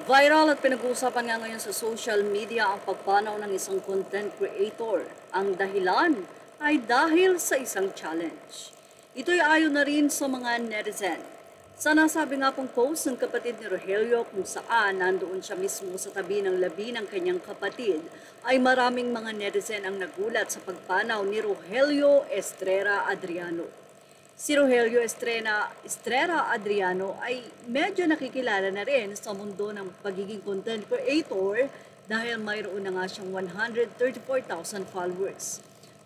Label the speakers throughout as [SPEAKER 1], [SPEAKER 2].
[SPEAKER 1] Viral at pinag-uusapan nga ngayon sa social media ang pagpanaw ng isang content creator. Ang dahilan ay dahil sa isang challenge. Ito'y ayon na rin sa mga netizen. Sa nasabi nga pong post ng kapatid ni Rogelio kung saan nandoon siya mismo sa tabi ng labi ng kanyang kapatid, ay maraming mga netizen ang nagulat sa pagpanaw ni Rogelio Estrera Adriano. Si Rogelio Estrera Adriano ay medyo nakikilala na rin sa mundo ng pagiging content creator dahil mayroon na nga siyang 134,000 followers.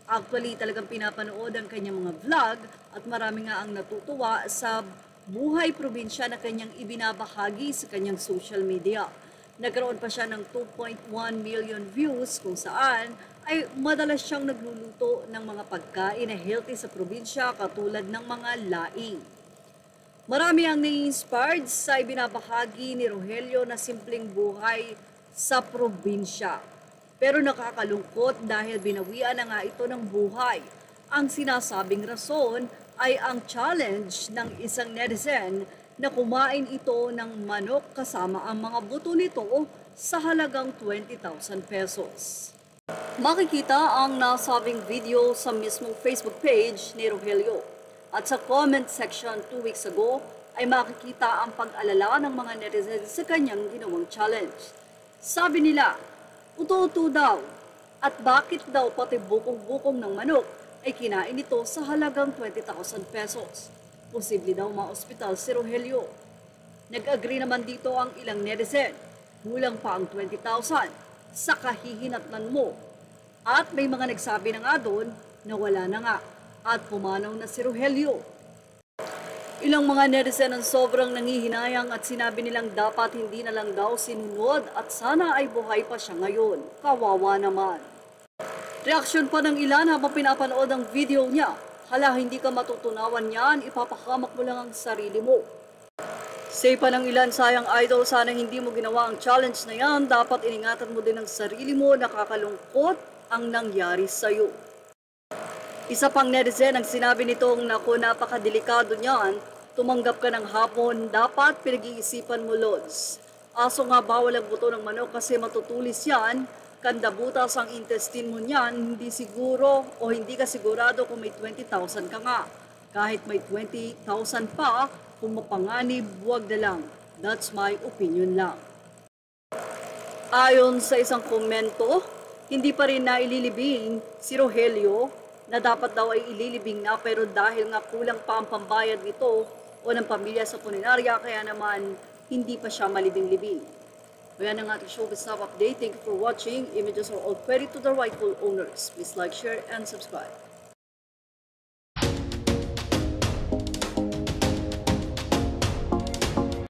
[SPEAKER 1] Actually, talagang pinapanood ang kanyang mga vlog at marami nga ang natutuwa sa buhay probinsya na kanyang ibinabahagi sa kanyang social media. Nagkaroon pa siya ng 2.1 million views kung saan ay madalas siyang nagluluto ng mga pagkain na healthy sa probinsya katulad ng mga laing. Marami ang nai-inspired sa ibinabahagi ni Rogelio na simpleng buhay sa probinsya. Pero nakakalungkot dahil binawian na nga ito ng buhay. Ang sinasabing rason ay ang challenge ng isang netizen na kumain ito ng manok kasama ang mga buto nito sa halagang 20,000 pesos. Makikita ang nasabing video sa mismong Facebook page ni Rogelio. At sa comment section 2 weeks ago ay makikita ang pag-alala ng mga netizens sa kanyang ginawang challenge. Sabi nila, uto-uto daw at bakit daw pati bukong-bukong ng manok ay kinain ito sa halagang 20,000 pesos. Posible daw ma-ospital si Rogelio. Nag-agree naman dito ang ilang netizen. Kulang pa ang 20,000 sa kahihinatnan mo. At may mga nagsabi na nga doon na wala na nga at pumanaw na si Rogelio. Ilang mga netizen ang sobrang nangihinayang at sinabi nilang dapat hindi na lang daw sinunod at sana ay buhay pa siya ngayon. Kawawa naman. Reaksyon pa ng ilan habang pinapanood ang video niya. Hala, hindi ka matutunawan yan, ipapahamak mo lang ang sarili mo. Say pa ng ilan, sayang idol, sana hindi mo ginawa ang challenge na yan. Dapat iningatan mo din ang sarili mo, nakakalungkot ang nangyari sa'yo. Isa pang netizen ang sinabi nitong, naku, napakadelikado niyan. Tumanggap ka ng hapon, dapat pinag-iisipan mo, Lods. Aso nga bawal ang buto ng manok kasi matutulis yan. Kandabutas ang intestine mo niyan, hindi siguro o hindi ka sigurado kung may 20,000 ka nga. Kahit may 20,000 pa, kung mapanganib, huwag na lang. That's my opinion lang. Ayon sa isang komento, hindi pa rin naililibing si Rogelio na dapat daw ay ililibing na pero dahil nga kulang pa ang pambayad nito o ng pamilya sa punerarya kaya naman hindi pa siya malibing-libing. Kaya ang ating showbiz stop update. Thank you for watching. Images are all credit to the rightful owners. Please like, share, and subscribe.